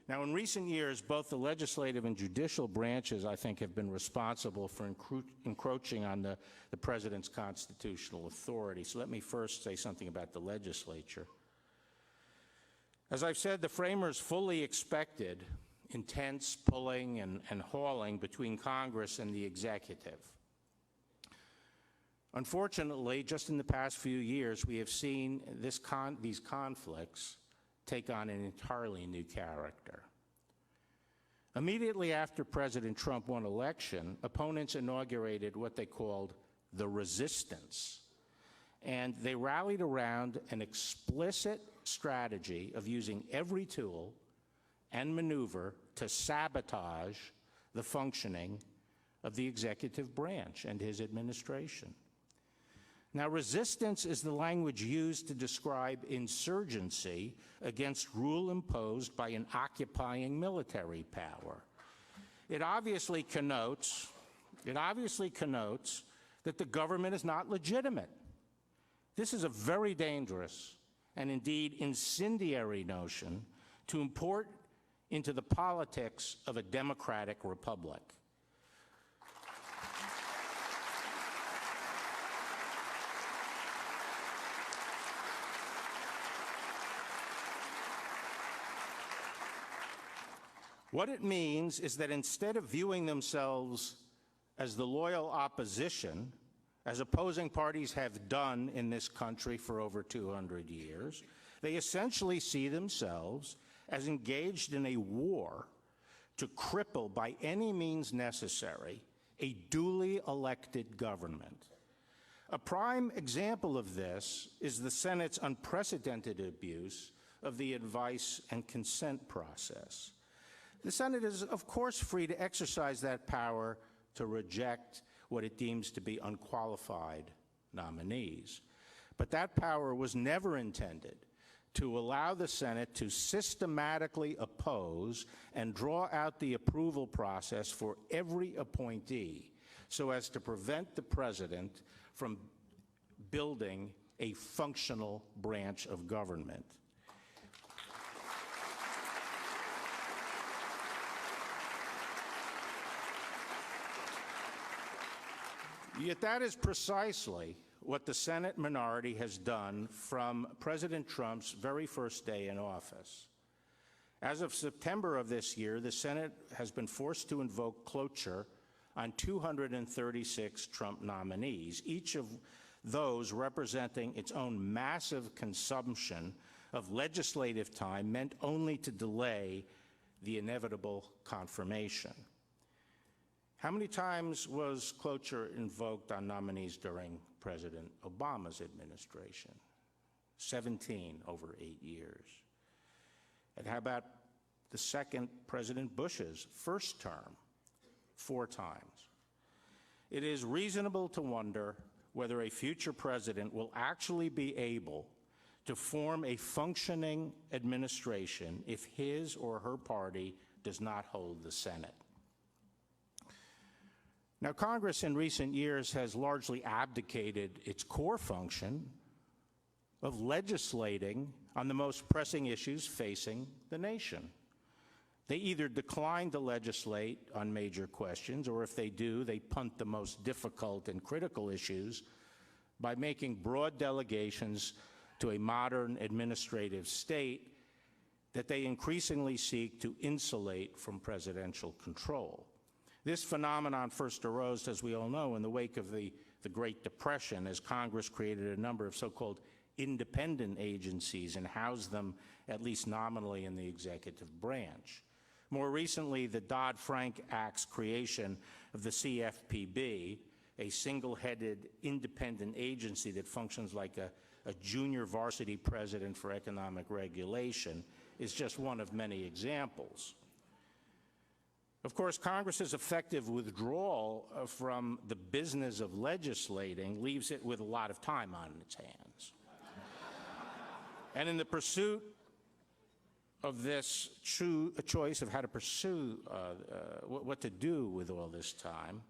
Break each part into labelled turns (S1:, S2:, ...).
S1: Now, in recent years, both the legislative and judicial branches, I think, have been responsible for encroaching on the president's constitutional authority. So let me first say something about the legislature. As I've said, the framers fully expected intense pulling and hauling between Congress and the executive. Unfortunately, just in the past few years, we have seen these conflicts take on an entirely new character. Immediately after President Trump won election, opponents inaugurated what they called the resistance, and they rallied around an explicit strategy of using every tool and maneuver to sabotage the functioning of the executive branch and his administration. Now, resistance is the language used to describe insurgency against rule imposed by an occupying military power. It obviously connotes that the government is not legitimate. This is a very dangerous and indeed incendiary notion to import into the politics of a democratic republic. What it means is that instead of viewing themselves as the loyal opposition, as opposing parties have done in this country for over 200 years, they essentially see themselves as engaged in a war to cripple by any means necessary a duly elected government. A prime example of this is the Senate's unprecedented abuse of the advice and consent process. The Senate is, of course, free to exercise that power to reject what it deems to be unqualified nominees. But that power was never intended to allow the Senate to systematically oppose and draw out the approval process for every appointee so as to prevent the president from building a functional branch of government. Yet that is precisely what the Senate minority has done from President Trump's very first day in office. As of September of this year, the Senate has been forced to invoke cloture on 236 Trump nominees, each of those representing its own massive consumption of legislative time meant only to delay the inevitable confirmation. How many times was cloture invoked on nominees during President Obama's administration? 17 over 8 years. And how about the second President Bush's first term? 4 times. It is reasonable to wonder whether a future president will actually be able to form a functioning administration if his or her party does not hold the Senate. Now, Congress in recent years has largely abdicated its core function of legislating on the most pressing issues facing the nation. They either decline to legislate on major questions, or if they do, they punt the most difficult and critical issues by making broad delegations to a modern administrative state that they increasingly seek to insulate from presidential control. This phenomenon first arose, as we all know, in the wake of the Great Depression, as Congress created a number of so-called independent agencies and housed them, at least nominally, in the executive branch. More recently, the Dodd-Frank Act's creation of the CFPB, a single-headed independent agency that functions like a junior varsity president for economic regulation, is just one of many examples. Of course, Congress's effective withdrawal from the business of legislating leaves it with a lot of time on its hands. And in the pursuit of this choice of how to pursue, what to do with all this time,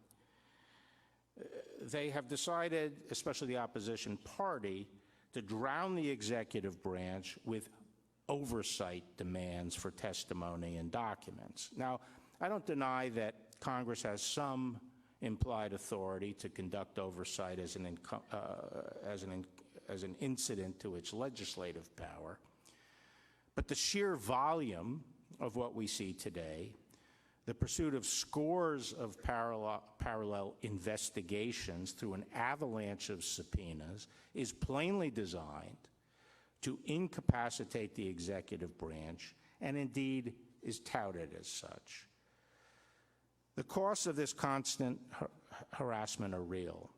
S1: they have decided, especially the opposition party, to drown the executive branch with oversight demands for testimony and documents. Now, I don't deny that Congress has some implied authority to conduct oversight as an incident to its legislative power, but the sheer volume of what we see today, the pursuit of scores of parallel investigations through an avalanche of subpoenas, is plainly designed to incapacitate the executive branch, and indeed is touted as such. The costs of this constant harassment are real.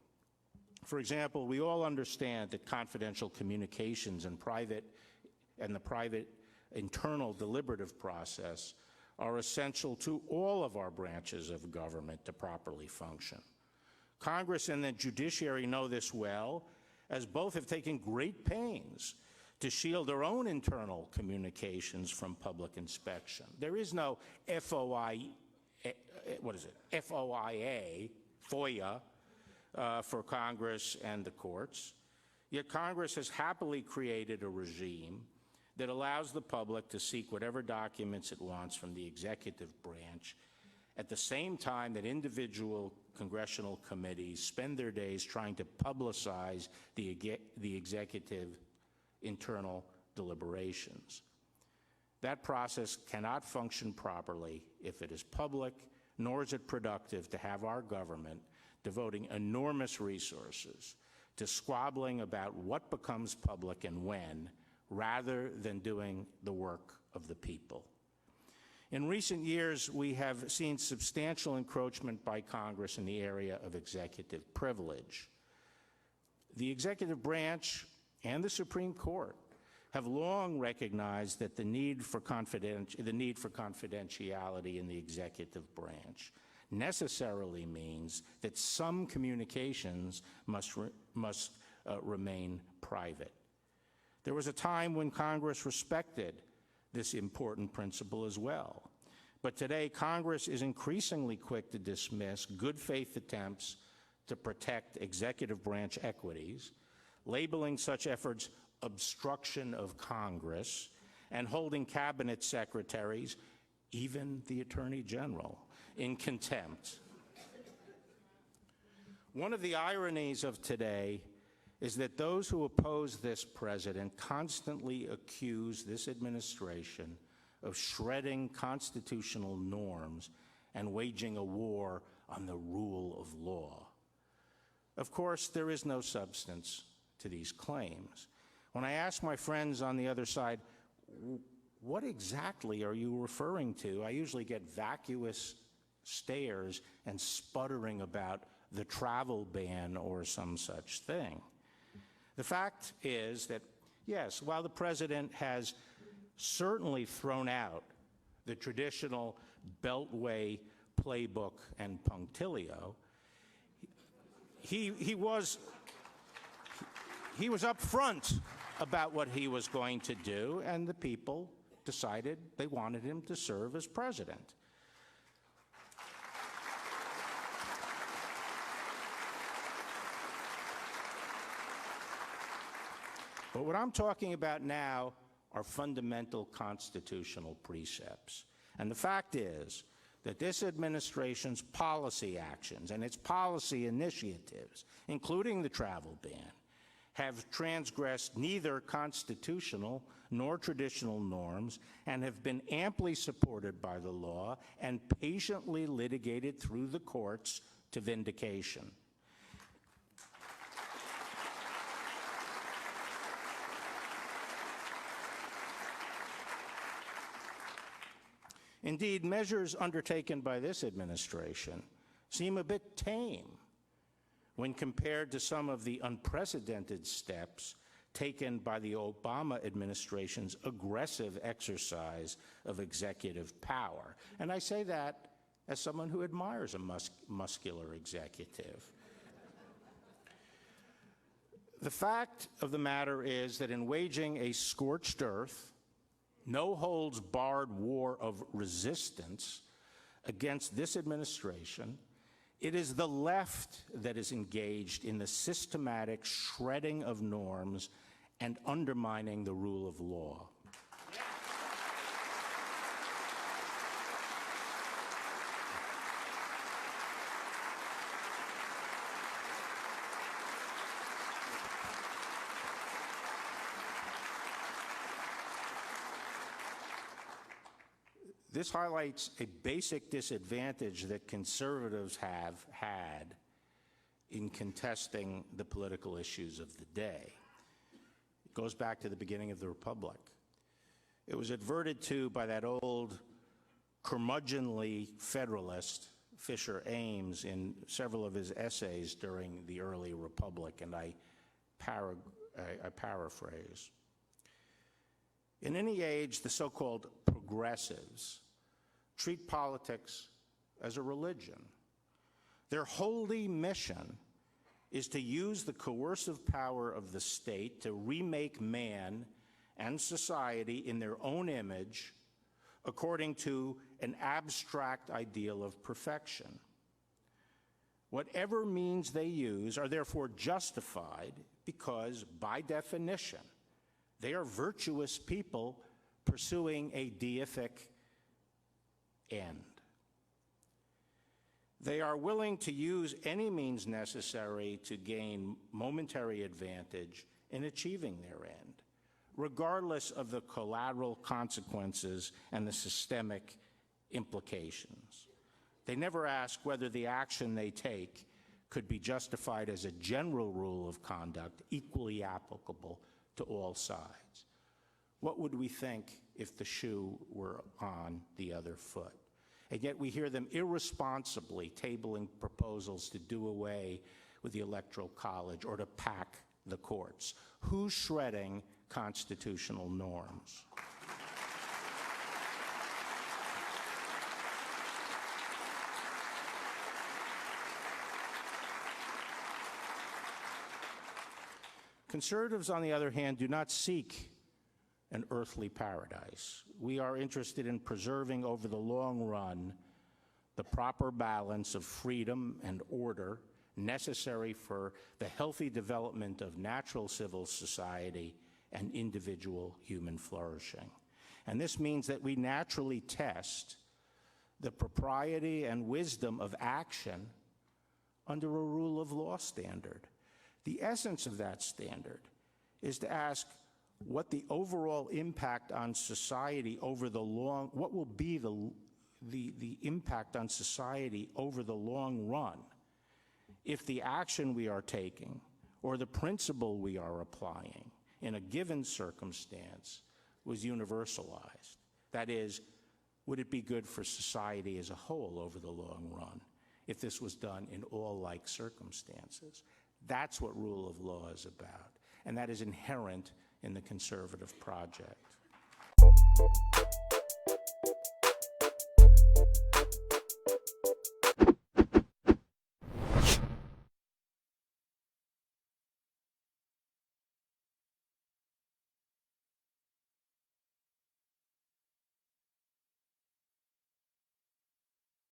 S1: For example, we all understand that confidential communications and the private internal deliberative process are essential to all of our branches of government to properly function. Congress and the judiciary know this well, as both have taken great pains to shield their own internal communications from public inspection. There is no FOIA, FOIA for Congress and the courts, yet Congress has happily created a regime that allows the public to seek whatever documents it wants from the executive branch at the same time that individual congressional committees spend their days trying to publicize the executive internal deliberations. That process cannot function properly if it is public, nor is it productive to have our government devoting enormous resources to squabbling about what becomes public and when, rather than doing the work of the people. In recent years, we have seen substantial encroachment by Congress in the area of executive privilege. The executive branch and the Supreme Court have long recognized that the need for confidentiality in the executive branch necessarily means that some communications must remain private. There was a time when Congress respected this important principle as well. But today, Congress is increasingly quick to dismiss good faith attempts to protect executive branch equities, labeling such efforts obstruction of Congress, and holding cabinet secretaries, even the Attorney General, in contempt. One of the ironies of today is that those who oppose this president constantly accuse this administration of shredding constitutional norms and waging a war on the rule of law. Of course, there is no substance to these claims. When I ask my friends on the other side, what exactly are you referring to? I usually get vacuous stares and sputtering about the travel ban or some such thing. The fact is that, yes, while the president has certainly thrown out the traditional Beltway playbook and punctilio, he was upfront about what he was going to do, and the people decided they wanted him to serve as president. But what I'm talking about now are fundamental constitutional precepts. And the fact is that this administration's policy actions and its policy initiatives, including the travel ban, have transgressed neither constitutional nor traditional norms and have been amply supported by the law and patiently litigated through the courts to vindication. Indeed, measures undertaken by this administration seem a bit tame when compared to some of the unprecedented steps taken by the Obama administration's aggressive exercise of executive power. And I say that as someone who admires a muscular executive. The fact of the matter is that in waging a scorched earth, no-holds-barred war of resistance against this administration, it is the left that is engaged in the systematic shredding of norms and undermining the rule of law. Yeah. This highlights a basic disadvantage that conservatives have had in contesting the political issues of the day. It goes back to the beginning of the Republic. It was adverted to by that old curmudgeonly federalist, Fisher Ames, in several of his essays during the early Republic, and I paraphrase. In any age, the so-called progressives treat politics as a religion. Their holy mission is to use the coercive power of the state to remake man and society in their own image according to an abstract ideal of perfection. Whatever means they use are therefore justified because, by definition, they are virtuous people pursuing a deific end. They are willing to use any means necessary to gain momentary advantage in achieving their end, regardless of the collateral consequences and the systemic implications. They never ask whether the action they take could be justified as a general rule of conduct equally applicable to all sides. What would we think if the shoe were on the other foot? And yet we hear them irresponsibly tabling proposals to do away with the Electoral College or to pack the courts. Who's shredding constitutional norms? Conservatives, on the other hand, do not seek an earthly paradise. We are interested in preserving over the long run the proper balance of freedom and order necessary for the healthy development of natural civil society and individual human flourishing. And this means that we naturally test the propriety and wisdom of action under a rule of law standard. The essence of that standard is to ask what the overall impact on society over the long, what will be the impact on society over the long run if the action we are taking or the principle we are applying in a given circumstance was universalized. That is, would it be good for society as a whole over the long run if this was done in all like circumstances? That's what rule of law is about, and that is inherent in the conservative project.